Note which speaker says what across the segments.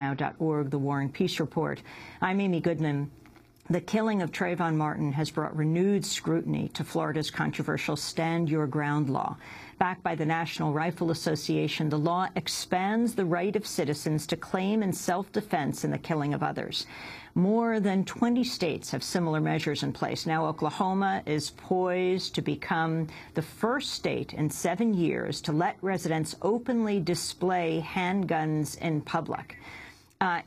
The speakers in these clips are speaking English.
Speaker 1: Now.org, The War and Peace Report. I'm Amy Goodman. The killing of Trayvon Martin has brought renewed scrutiny to Florida's controversial Stand Your Ground law. Backed by the National Rifle Association, the law expands the right of citizens to claim in self-defense in the killing of others. More than 20 states have similar measures in place. Now Oklahoma is poised to become the first state in 7 years to let residents openly display handguns in public.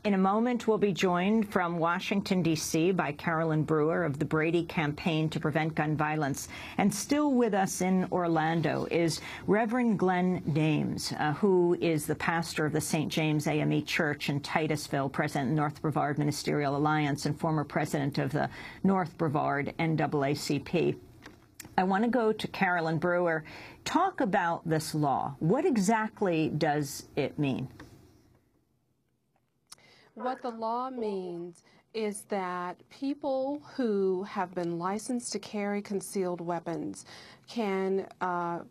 Speaker 1: In a moment, we'll be joined from Washington, D.C. by Carolyn Brewer of the Brady Campaign to Prevent Gun Violence. And still with us in Orlando is Reverend Glenn Dames, who is the pastor of the St. James AME Church in Titusville, president of the North Brevard Ministerial Alliance, and former president of the North Brevard NAACP. I want to go to Carolyn Brewer. Talk about this law. What exactly does it mean?
Speaker 2: What the law means is that people who have been licensed to carry concealed weapons can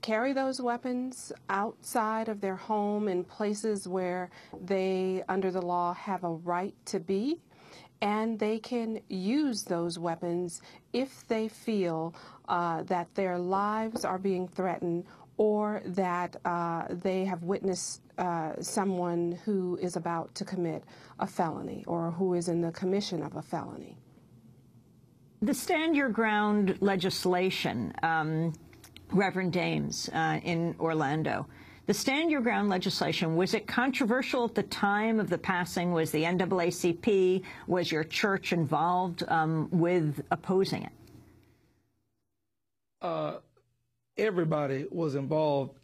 Speaker 2: carry those weapons outside of their home in places where they, under the law, have a right to be, and they can use those weapons if they feel that their lives are being threatened or that they have witnessed someone who is about to commit a felony or who is in the commission of a felony.
Speaker 1: The Stand Your Ground legislation, Reverend Dames in Orlando, the Stand Your Ground legislation, was it controversial at the time of the passing? Was the NAACP, was your church involved with opposing it?
Speaker 3: Everybody was involved.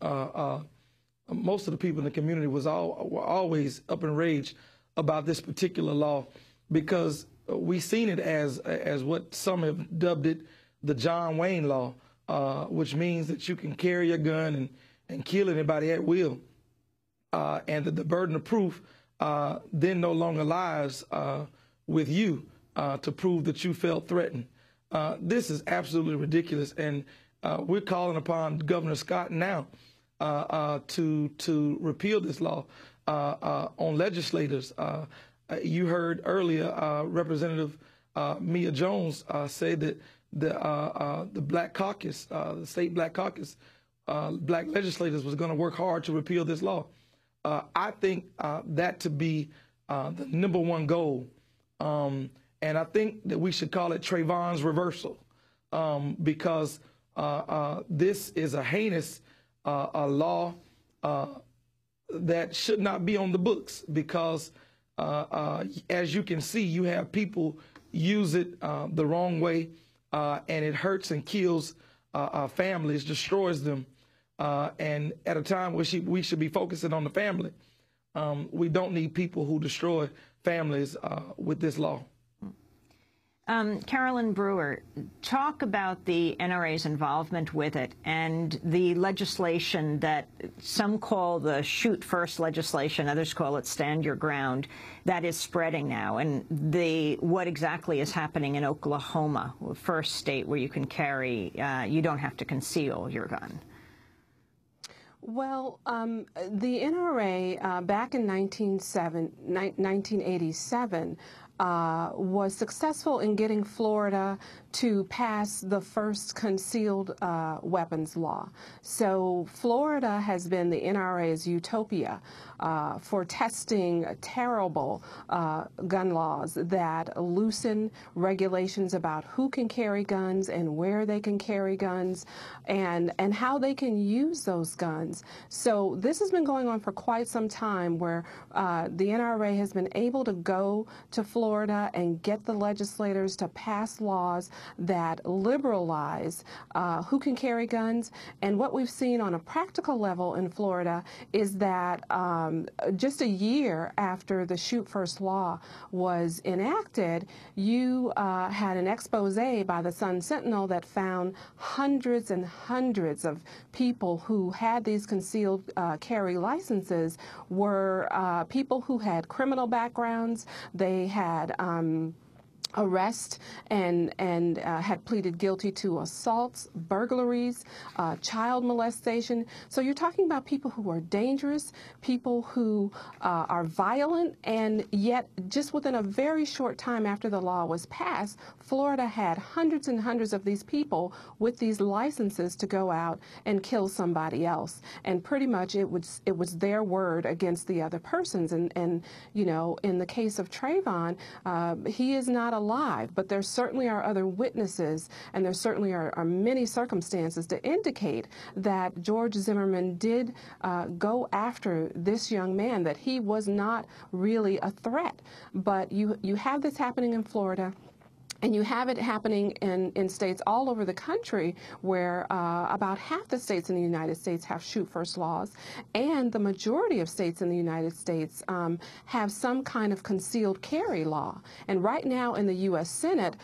Speaker 3: Most of the people in the community were always up in rage about this particular law because we seen it as what some have dubbed it, the John Wayne law, which means that you can carry a gun and kill anybody at will, and that the burden of proof then no longer lies with you to prove that you felt threatened. This is absolutely ridiculous, and we're calling upon Governor Scott now to repeal this law on legislators. You heard earlier Representative Mia Jones say that the Black Caucus, the state Black Caucus, black legislators was going to work hard to repeal this law. I think that to be the #1 goal, and I think that we should call it Trayvon's reversal, because this is a heinous law that should not be on the books because, as you can see, you have people use it the wrong way, and it hurts and kills families, destroys them. And at a time where we should be focusing on the family, we don't need people who destroy families with this law.
Speaker 1: Carolyn Brewer, talk about the NRA's involvement with it and the legislation that some call the Shoot First legislation, others call it Stand Your Ground, that is spreading now, and what exactly is happening in Oklahoma, the first state where you can carry, you don't have to conceal your gun.
Speaker 2: Well, the NRA back in 1987 was successful in getting Florida to pass the first concealed weapons law. So Florida has been the NRA's utopia for testing terrible gun laws that loosen regulations about who can carry guns and where they can carry guns and how they can use those guns. So this has been going on for quite some time, where the NRA has been able to go to Florida and get the legislators to pass laws that liberalize who can carry guns. And what we've seen on a practical level in Florida is that just a year after the Shoot First law was enacted, you had an expose by the Sun Sentinel that found hundreds and hundreds of people who had these concealed carry licenses were people who had criminal backgrounds. They had arrest and had pleaded guilty to assaults, burglaries, child molestation. So you're talking about people who are dangerous, people who are violent, and yet just within a very short time after the law was passed, Florida had hundreds and hundreds of these people with these licenses to go out and kill somebody else. And pretty much it was their word against the other person's. And you know, in the case of Trayvon, he is not alive, but there certainly are other witnesses, and there certainly are many circumstances to indicate that George Zimmerman did go after this young man, that he was not really a threat. But you have this happening in Florida. And you have it happening in states all over the country where about half the states in the United States have shoot-first laws, and the majority of states in the United States have some kind of concealed carry law. And right now in the U.S. Senate,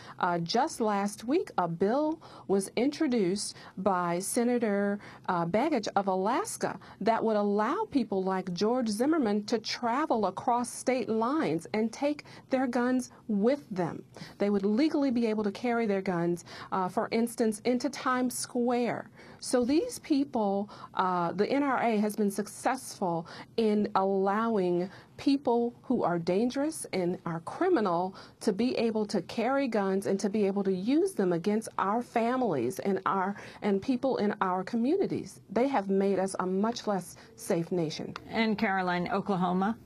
Speaker 2: just last week, a bill was introduced by Senator Begich of Alaska that would allow people like George Zimmerman to travel across state lines and take their guns with them. They would legally be able to carry their guns, for instance, into Times Square. So these people, the NRA has been successful in allowing people who are dangerous and are criminal to be able to carry guns and to be able to use them against our families and people in our communities. They have made us a much less safe nation.
Speaker 1: And Caroline, Oklahoma?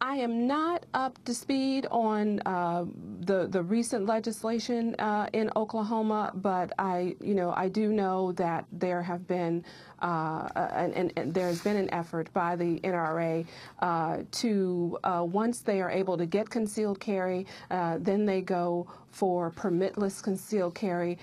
Speaker 2: I am not up to speed on the recent legislation in Oklahoma, but I do know that there have been and there's been an effort by the NRA to once they are able to get concealed carry, then they go for permitless concealed carry.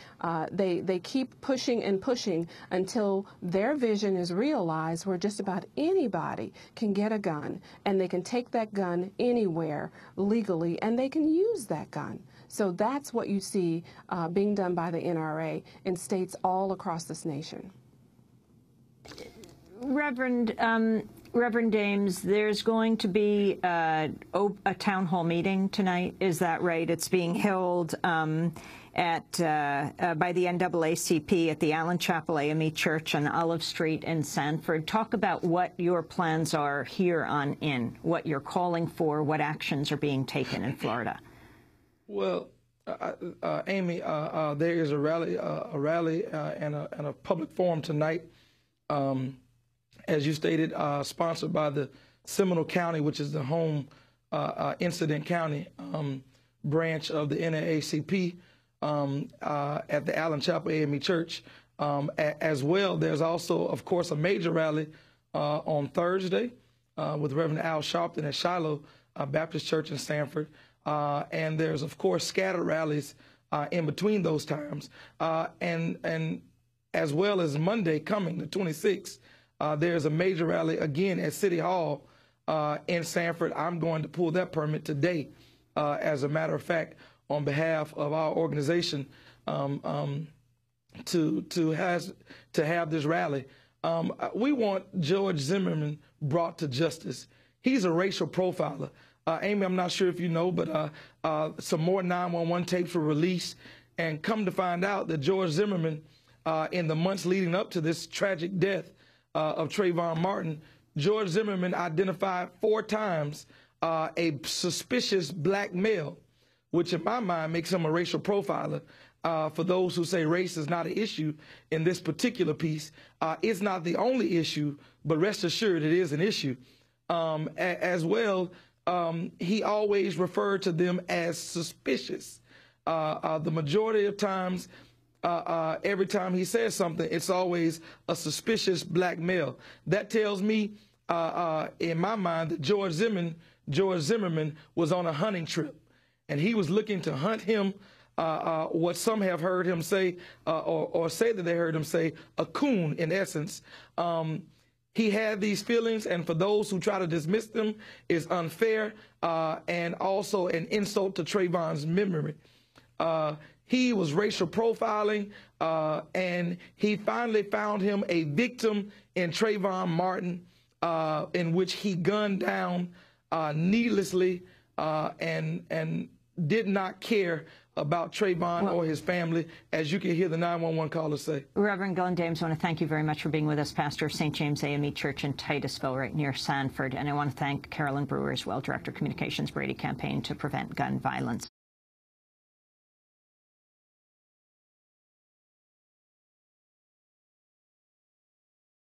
Speaker 2: They keep pushing and pushing until their vision is realized, where just about anybody can get a gun and they can take that gun anywhere legally and they can use that gun. So that's what you see being done by the NRA in states all across this nation.
Speaker 1: Reverend Dames, there's going to be a town hall meeting tonight. Is that right? It's being held by the NAACP at the Allen Chapel AME Church on Olive Street in Sanford. Talk about what your plans are here on in, what you're calling for, what actions are being taken in Florida. Well,
Speaker 3: Amy, there is a rally and a public forum tonight. As you stated, sponsored by the Seminole County, which is the home incident county branch of the NAACP at the Allen Chapel AME Church. As well, there's also, of course, a major rally on Thursday with Reverend Al Sharpton at Shiloh Baptist Church in Sanford. And there's, of course, scattered rallies in between those times. And as well as Monday coming, the 26th, there's a major rally again at City Hall in Sanford. I'm going to pull that permit today, as a matter of fact, on behalf of our organization, to have this rally. We want George Zimmerman brought to justice. He's a racial profiler. Amy, I'm not sure if you know, but some more 911 tapes were released, and come to find out that George Zimmerman, in the months leading up to this tragic death of Trayvon Martin, George Zimmerman identified 4 times a suspicious black male, which in my mind makes him a racial profiler. For those who say race is not an issue in this particular piece, it's not the only issue, but rest assured it is an issue. As well, he always referred to them as suspicious. The majority of times, every time he says something, it's always a suspicious black male. That tells me, in my mind, that George Zimmerman was on a hunting trip, and he was looking to hunt him, what some have heard him say, or say that they heard him say, a coon, in essence. He had these feelings, and for those who try to dismiss them, is unfair and also an insult to Trayvon's memory. He was racial profiling, and he finally found him a victim in Trayvon Martin, in which he gunned down needlessly and did not care about Trayvon or his family, as you can hear the 911 caller say.
Speaker 1: Reverend Glenn Dames, I want to thank you very much for being with us, pastor of St. James AME Church in Titusville, right near Sanford. And I want to thank Carolyn Brewer as well, Director of Communications, Brady Campaign to Prevent Gun Violence.